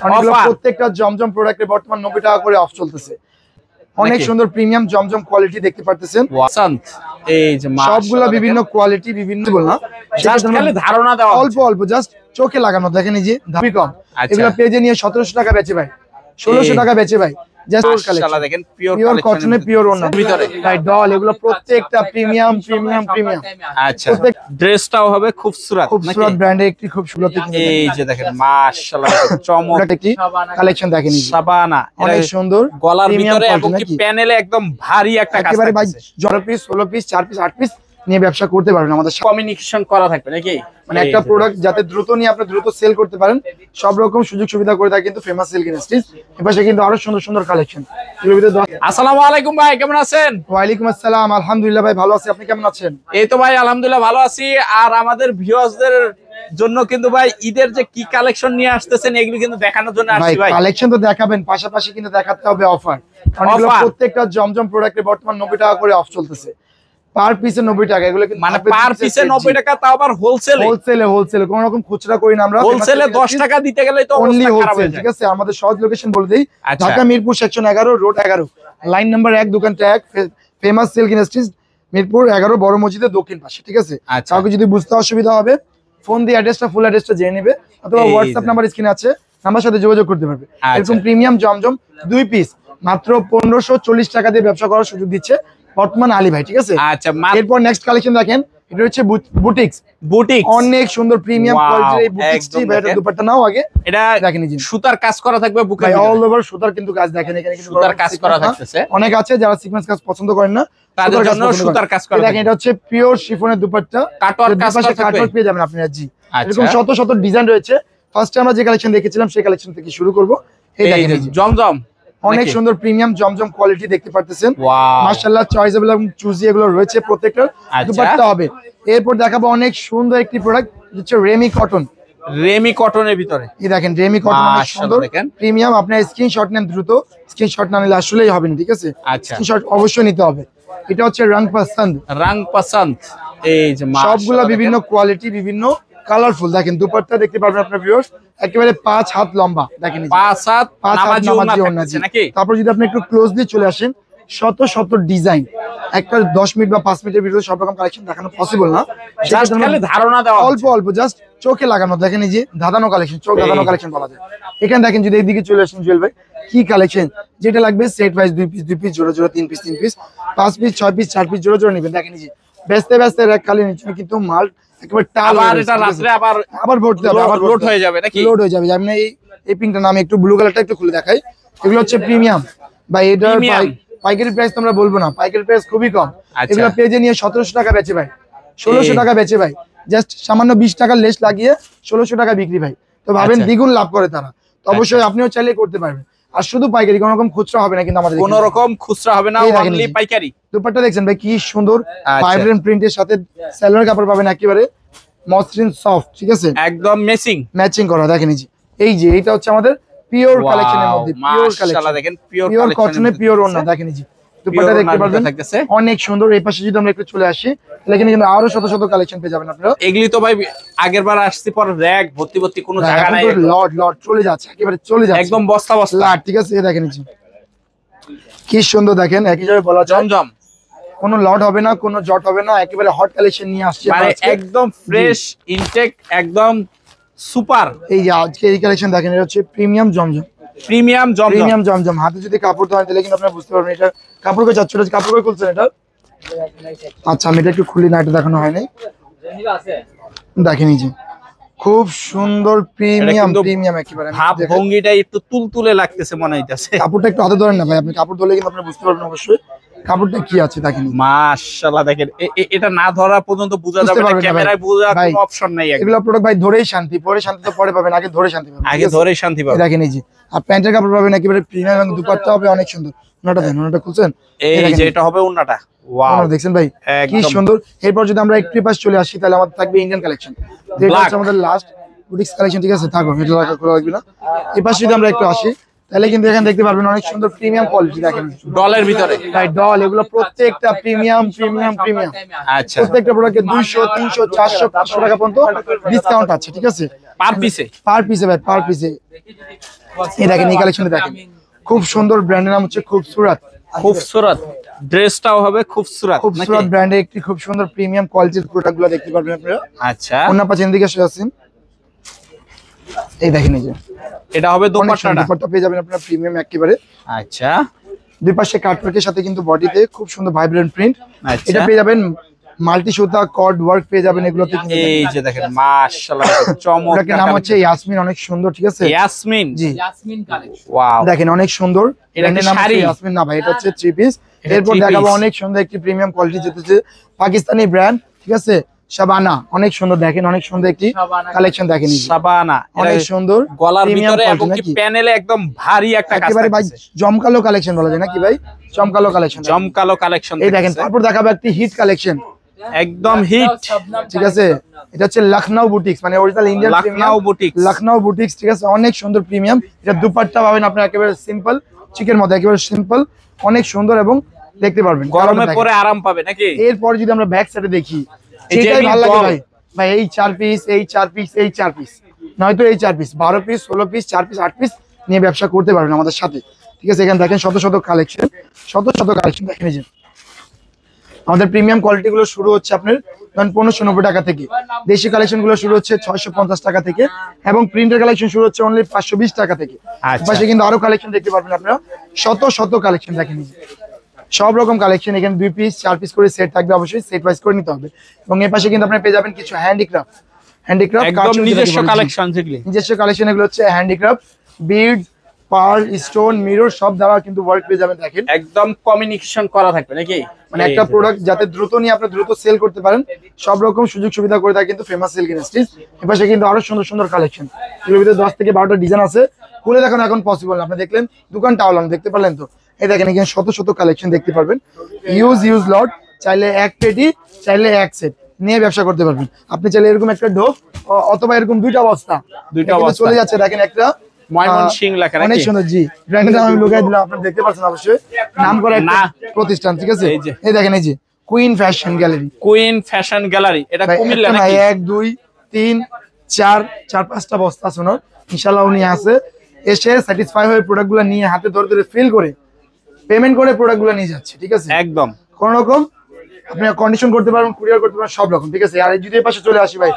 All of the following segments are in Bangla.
অনেকগুলো প্রত্যেকটা জমজম প্রোডাক্টে বর্তমান 90 টাকা করে অফ চলতেছে। অনেক সুন্দর প্রিমিয়াম জমজম কোয়ালিটি দেখতে পারতেছেন। এই যে সবগুলো বিভিন্ন কোয়ালিটি বিভিন্ন বলনা, জাস্ট খালি ধারণা দেওয়া অল্প অল্প জাস্ট চোখে লাগানো। দেখেন এই যে দামি কম, এগুলো পেজে নিয়ে 1700 টাকা বেচে ভাই, 1600 টাকা বেচে ভাই। মাশাআল্লাহ দেখেন পিওর কটনে পিওর ওন্না ভিতরে ভাই ডল, এগুলো প্রত্যেকটা প্রিমিয়াম প্রিমিয়াম প্রিমিয়াম। আচ্ছা ড্রেসটাও হবে খুবসুরত খুবসুরত ব্র্যান্ডের একটি খুবসুরত। এই যে দেখেন মাশাআল্লাহ চমৎকার একটি কালেকশন দেখেন এই শাবানা, অনেক সুন্দর গলার ভিতরে এবং কি প্যানেলে একদম ভারী একটা কাজ একেবারে ভাই 12 পিস 16 পিস 4 পিস 8 পিস নিয়ে ব্যবসা করতে পারবেন। আমাদের কমিউনিকেশন করা থাকবে নাকি, মানে একটা প্রোডাক্ট যাতে দ্রুত নিয়ে আপনি দ্রুত সেল করতে পারেন, সব রকম সুযোগ সুবিধা করে থাকে কিন্তু ফেমাস সিল্ক ইন্ডাস্ট্রিজ। এপাশে কিন্তু আরো সুন্দর সুন্দর কালেকশন। আসসালামু আলাইকুম ভাই, কেমন আছেন? ওয়ালাইকুম আসসালাম, আলহামদুলিল্লাহ ভাই ভালো আছি, আপনি কেমন আছেন? এই তো ভাই আলহামদুলিল্লাহ ভালো আছি। আর আমাদের ভিউয়ার্সদের জন্য কিন্তু ভাই ঈদের যে কি কালেকশন নিয়ে আসতেছেন এগুলো কিন্তু দেখানোর জন্য আসছি ভাই। কালেকশন তো দেখাবেন, পাশাপাশি কিন্তু দেখাতে হবে অফার। অনেকগুলো প্রত্যেকটা জমজম প্রোডাক্টে বর্তমান 90 টাকা করে অফ চলতেছে। পার পিসে 90 টাকা, এগুলো কিন্তু মানে পার পিসে 90 টাকা, তাও আবার হোলসেলে কোনো রকম খুচরা করি না আমরা। হোলসেলে 10 টাকা দিতে গেলে তো অনলি হোলসেল, ঠিক আছে? আমাদের সহজ লোকেশন বলে দেই, Dhaka Mirpur section 11 road 11 line number 1 দোকানটা 1 ফেমাস সিল্ক ইন্ডাস্ট্রিজ মিরপুর 11 বড় মসজিদের দক্ষিণ পাশে, ঠিক আছে? কাউকে যদি বুঝতে অসুবিধা হবে ফোন দিয়ে অ্যাড্রেসটা ফুল অ্যাড্রেসটা জেনে নেবে, অথবা হোয়াটসঅ্যাপ নাম্বার স্ক্রিনে আছে, নাম্বার সাথে যোগাযোগ করতে পারবে। এরকম প্রিমিয়াম জমজম 2 পিস মাত্র 1540 টাকা দিয়ে ব্যবসা করার সুযোগ দিচ্ছে বর্তমান আলী ভাই, ঠিক আছে? আচ্ছা এরপর নেক্সট কালেকশন দেখেন, এটা হচ্ছে বুটিক্স। অনেক সুন্দর প্রিমিয়াম কোয়ালিটির এই বুটিক্সটি, এটা দুপাট্টা নাও আগে এটা দেখেন এই যে সুতার কাজ করা থাকবে বুকে, অল ওভার সুতার কিন্তু কাজ দেখেন, এখানে কিন্তু সুতার কাজ করা থাকতেছে। অনেক আছে যারা সিকোয়েন্স কাজ পছন্দ করেন না, তাদের জন্য সুতার কাজ করা। দেখেন এটা হচ্ছে পিওর শিফনের দুপাট্টা, কাটওয়ার্ক কাজ করা থাকবে, কাটওয়ার্ক পেয়ে যাবেন আপনারা। জি এরকম শত শত ডিজাইন রয়েছে। ফার্স্টে আমরা যে কালেকশন দেখেছিলাম সেই কালেকশন থেকে শুরু করব। এই দেখেন জমজম অনেক সুন্দর প্রিমিয়াম জমজম কোয়ালিটি দেখতে পারতেছেন। মাশাআল্লাহ চয়েসেবল এবং চুজি এগুলো রয়েছে, প্রত্যেকটার দুপাট্টা হবে। এরপর দেখাবো অনেক সুন্দর একটি প্রোডাক্ট, হচ্ছে রেমি কটন। রেমি কটনের ভিতরে এই দেখেন রেমি কটন অনেক সুন্দর প্রিমিয়াম। আপনার স্ক্রিনশট নেন দ্রুত, স্ক্রিনশট না নিলে আসলেই হবে না, ঠিক আছে? স্ক্রিনশট অবশ্যই নিতে হবে। এটা হচ্ছে রং পছন্দ। এই যে সবগুলা বিভিন্ন কোয়ালিটি বিভিন্ন কালারফুল। দেখেন দুপাট্টা দেখতে পারবেন আপনার ভিউয়ার্স, একেবারে 5 হাত লম্বা। দেখেন 5 হাত নামাজি ওন্না নাকি। তারপর যদি আপনি একটু ক্লোজলি চলে আসেন, শত শত ডিজাইন, একটা 10 মিনিট বা 5 মিনিটের ভিতরে সব রকম কালেকশন দেখানো পসিবল না। জাস্ট খালি ধারণা দেওয়া, অল্প অল্প জাস্ট চোখে লাগানো। দেখেন এই যে ধাঁধানো কালেকশন, চোখ ধাঁধানো কালেকশন বলা যায়। এখানে দেখেন যদি এইদিকে চলে আসেন জুয়েল ভাই, কি কালেকশন, যেটা লাগবে সেট ওয়াইজ 2 পিস জোড়া জোড়া, 3 piece 3 piece, 5 piece 6 piece 4 piece জোড়া জোড়া নেবেন। দেখেন এই যে ব্যস্তে এক কালে নিচ্ছেন কিন্তু মাল একেবারে টাল। আর এটা রাত্রে আবার ভর্তি হবে, আবার লোড হয়ে যাবে নাকি? লোড হয়ে যাবে। যেমন এই পিঙ্কটা নামে একটু ব্লু কালারটা একটু খুলে দেখাই, এগুলো হচ্ছে প্রিমিয়াম ভাই। এটা পাইকারি প্রাইস তোমরা বলবো না, পাইকারি প্রাইস খুবই কম। এগুলো পেজে নিয়ে 1700 টাকা বেচে ভাই, 1600 টাকা বেচে ভাই। জাস্ট সামান্য 20 টাকা লেস লাগিয়ে 1600 টাকা বিক্রি ভাই। তো ভাবেন দ্বিগুণ লাভ করে তারা। তো অবশ্যই আপনিও চাইলে করতে পারবেন। আর শুধু পাইকারি, কোনো রকম খুচরা হবে না কিন্তু আমাদের, কোনো রকম খুচরা হবে না, অনলি পাইকারি। দুপাট্টা দেখছেন ভাই কি সুন্দর ভাইব্রেন্ট প্রিন্টের সাথে সালোয়ার কাপড় পাবেন, একেবারে মসৃণ সফট, ঠিক আছে? একদম ম্যাচিং করা। দেখেন এই যে এটা হচ্ছে আমাদের পিওর কালেকশনের মধ্যে, পিওর কালেকশন দেখেন, পিওর কটনে পিওর ওন্না। দেখেন এই যে দুপাট্টা দেখতে পারবেন অনেক সুন্দর। এই পাশে যদি আমরা একটু চলে আসি, এখানে কিন্তু আরো শত শত কালেকশন পেয়ে যাবেন আপনারা। এগুলি তো ভাই আগের বার আসছি, পর র‍্যাক ভর্তি কোনো জায়গা নাই, লট চলে যাচ্ছে, একেবারে চলে যাচ্ছে একদম বস্তা লাট, ঠিক আছে? এই দেখেন কি সুন্দর, দেখেন একই জায়গায় বলা জমজম, কোনো লট হবে না, কোনো জট হবে না, একেবারে হট কালেকশন নিয়ে আসছে, মানে একদম ফ্রেশ ইনটেক, একদম সুপার। এই যে আজকে এই কালেকশন দেখেন, এটা হচ্ছে প্রিমিয়াম জমজম। হাতে যদি কাপড় ধরেন তাহলে কিন্তু আপনারা বুঝতে পারবেন এটা কাপড় কই যাচ্ছে, কাপড় কই খুলছেন এটা। আচ্ছা আমি এটা একটু খুলি না, এটা দেখানো হয়নি। দেখেন এই যে খুব সুন্দর প্রিমিয়াম একেবারে ভাব ভঙ্গিটা একটু তুলতুলে লাগতেছে মনে হইতাছে। কাপড়টা একটু হাতে ধরেন না ভাই, আপনি কাপড় ধরলে কিন্তু আপনারা বুঝতে পারবেন অবশ্যই কাপড়টা কি আছে। দেখেন মাশাআল্লাহ, দেখেন এটা না ধরা পর্যন্ত বোঝা যাবে না, ক্যামেরায় বোঝার কোনো অপশন নাই। এগুলো প্রোডাক্ট ভাই ধরেই শান্তি, পরে শান্তি তো পরে পাবেন, আগে ধরে শান্তি পাবেন। দেখেন এই যে আর প্যান্টের কাপড় পাবেন একেবারে প্রিমিয়াম, এবং দুপাট্টা হবে অনেক সুন্দর। ওনাটা খুলছেন, এই যে এটা হবে ওন্নাটা। ওয়াও দেখছেন ভাই কি সুন্দর। এরপর যদি আমরা একটু পাশ চলে আসি তাহলে আমাদের থাকবে ইন্ডিয়ান কালেকশন, এটা হচ্ছে আমাদের লাস্ট বুটিক্স কালেকশন, ঠিক আছে? থাকো এটা রাখা খোলা লাগবে না। এই পাশে যদি আমরা একটু আসি, তাহলে কিন্তু এখানে দেখতে পারবেন অনেক সুন্দর প্রিমিয়াম কোয়ালিটি। দেখেন ডলের ভিতরে ভাই ডল, এগুলো প্রত্যেকটা প্রিমিয়াম প্রিমিয়াম প্রিমিয়াম। আচ্ছা, প্রত্যেকটা প্রোডাক্টে 200 300 400 500 টাকা পর্যন্ত ডিসকাউন্ট আছে, ঠিক আছে? পার পিসে ভাই পার পিসে। এই দেখেন এই কালেকশনে দেখেন খুব সুন্দর, ব্র্যান্ডের নাম হচ্ছে খুবসুরত। খুবসুরত, ড্রেসটাও হবে খুবসুরত। খুবসুরত ব্র্যান্ডের একটি খুব সুন্দর প্রিমিয়াম কোয়ালিটির প্রোডাক্টগুলো দেখতে পারবেন আপনারা। আচ্ছা, অন্য পাশের দিকে আসেন, এই দেখেন এই যে এটা হবে দোপাট্টাটা। দোপাট্টা পেয়ে যাবেন আপনারা প্রিমিয়াম একেবারে। আচ্ছা, দুই পাশে কাটওয়ার্কের সাথে কিন্তু বডিতে খুব সুন্দর ভাইব্রেন্ট প্রিন্ট। আচ্ছা, এটা পেয়ে যাবেন মাল্টি সুতা কর্ড ওয়ার্ক পেয়ে যাবেন এগুলোতে। এই যে দেখেন মাশাআল্লাহ চমৎকার। নাম হচ্ছে ইয়াসমিন, অনেক সুন্দর, ঠিক আছে? ইয়াসমিন, জি ইয়াসমিন কালেকশন। ওয়াও, দেখেন অনেক সুন্দর। এটা কি শাড়ি? ইয়াসমিন না ভাই, এটা হচ্ছে থ্রি পিস। এটা এরপর three দেখাবো piece। অনেক সুন্দর একটি প্রিমিয়াম কোয়ালিটি, যেটা পাকিস্তানি ব্র্যান্ড, ঠিক আছে? শাবানা, অনেক সুন্দর। দেখেন অনেক সুন্দর একটি শাবানা কালেকশন, দেখেন এই যে। শাবানা, অনেক সুন্দর গলার প্রিমিয়াম ভিতরে এবং কোয়ালিটি কি নাকি? প্যানেলে একদম ভারী একটা কাজ একেবারে ভাই থাকছে। জমকালো কালেকশন বলা যায় নাকি ভাই? জমকালো কালেকশন, জমকালো কালেকশন। এই দেখেন। তারপর দেখাবো একটি হিট কালেকশন, একদম হিট, ঠিক আছে? এটা হচ্ছে লখনৌ বুটিক্স, মানে original Indian Lucknow boutiques. Lucknow boutiques, ঠিক আছে? অনেক সুন্দর প্রিমিয়াম। এটা দুপাট্টা পাবেন আপনারা একেবারে সিম্পল চিকের মধ্যে, একেবারে সিম্পল, অনেক সুন্দর এবং দেখতে পারবেন গরমে পরে আরাম পাবে নাকি? এরপর যদি আমরা ব্যাক সাইডে দেখি, এই যে এটাই ভালো লাগে ডল। ভাই। ভাই এই 4 পিস, এই 4 পিস, এই 4 পিস, নয়তো এই 4 piece, 12 piece, 16 piece, 4 piece, 8 piece নিয়ে ব্যবসা করতে পারবেন আমাদের সাথে, ঠিক আছে? এখানে দেখেন শত শত কালেকশন, শত শত কালেকশন দেখেন। এই যে আমাদের প্রিমিয়াম কোয়ালিটি গুলো শুরু হচ্ছে আপনার 1590 টাকা থেকে। দেশি কালেকশন গুলো শুরু হচ্ছে 650 টাকা থেকে, এবং প্রিন্টের কালেকশন শুরু হচ্ছে অনলি 520 টাকা থেকে। আচ্ছা। পাশে কিন্তু আরো কালেকশন দেখতে পারবেন আপনারা, শত শত কালেকশন দেখেন। এই যে সব রকম কালেকশন, এখানে 2 পিস 4 পিস করে সেট থাকবে, অবশ্যই সেট ওয়াইজ করে নিতে হবে। এবং এর পাশে কিন্তু আপনি পেয়ে যাবেন কিছু হ্যান্ডিক্রাফট, একদম নিজস্ব কালেকশন, যেগুলি নিজস্ব কালেকশন। এগুলো হচ্ছে handicraft, beads, pearl, stone, mirror সব দ্বারা কিন্তু ওয়ার্ক পেয়ে যাবেন। দেখেন একদম কমিউনিকেশন করা থাকবে নাকি? মানে একটা প্রোডাক্ট যাতে দ্রুত নিয়ে আপনি দ্রুত সেল করতে পারেন, সব রকম সুযোগ সুবিধা করে থাকে কিন্তু ফেমাস সিল্ক ইন্ডাস্ট্রিজ। এপাশে কিন্তু আরো সুন্দর সুন্দর কালেকশন, এগুলোর ভিতরে 10 থেকে 12টা ডিজাইন আছে। খুলে দেখানো এখন পসিবল না, আপনি দেখলেন দোকানটা আওলাম, দেখতে পারলেন তো? এই দেখেন এখানে শত শত কালেকশন দেখতে পারবেন। ইউজ লট, চাইলে এক পেটি, চাইলে এক সেট নিয়ে ব্যবসা করতে পারবেন। আপনি চাইলে এরকম একটা ঢোক অথবা এরকম দুইটা বস্তা চলে যাচ্ছে। দেখেন একটা ময়মনসিংহ লেখা অনেক নাকি? সুন্দর, জি ব্র্যান্ডের নাম আমি লুকাই দিলাম, আপনারা দেখতে পাচ্ছেন অবশ্যই, নাম করা একটা প্রতিষ্ঠান, ঠিক আছে? এই দেখেন এই যে queen fashion gallery, queen fashion gallery, এটা কুমিল্লা নাকি? 1 2 3 4 5টা বস্তা শোনো, ইনশাআল্লাহ উনি আছে, এসে স্যাটিসফাই হয়ে প্রোডাক্টগুলো নিয়ে হাতে ধরে ধরে ফিল করে পেমেন্ট করে প্রোডাক্টগুলো নিয়ে যাচ্ছে, ঠিক আছে? একদম কোন রকম আপনি কন্ডিশন করতে পারবেন, কুরিয়ার করতে পারবেন, সব রকম, ঠিক আছে? আর যদি এই পাশে চলে আসি ভাই,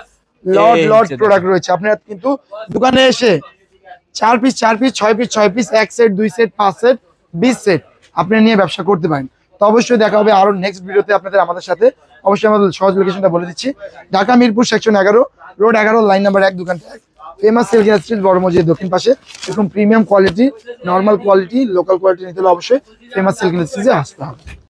লট প্রোডাক্ট রয়েছে। আপনারা কিন্তু দোকানে এসে 4 piece 4 piece 6 piece 6 piece, 1 set 2 set 5 set 20 set আপনি নিয়ে ব্যবসা করতে পারেন। তো অবশ্যই দেখা হবে আরো নেক্সট ভিডিওতে আপনাদের আমাদের সাথে। অবশ্যই আমাদের সহজ লোকেশনটা বলে দিচ্ছি, Dhaka Mirpur section 11, road 11, line number 1, দোকান ফেমাস সিল্ক ইন্ডাস্ট্রিজ, বড় মসজিদের দক্ষিণ পাশে। এরকম premium quality, normal quality, local quality নিতে হলে অবশ্যই ফেমাস সিল্ক ইন্ডাস্ট্রিজে আসতে হবে।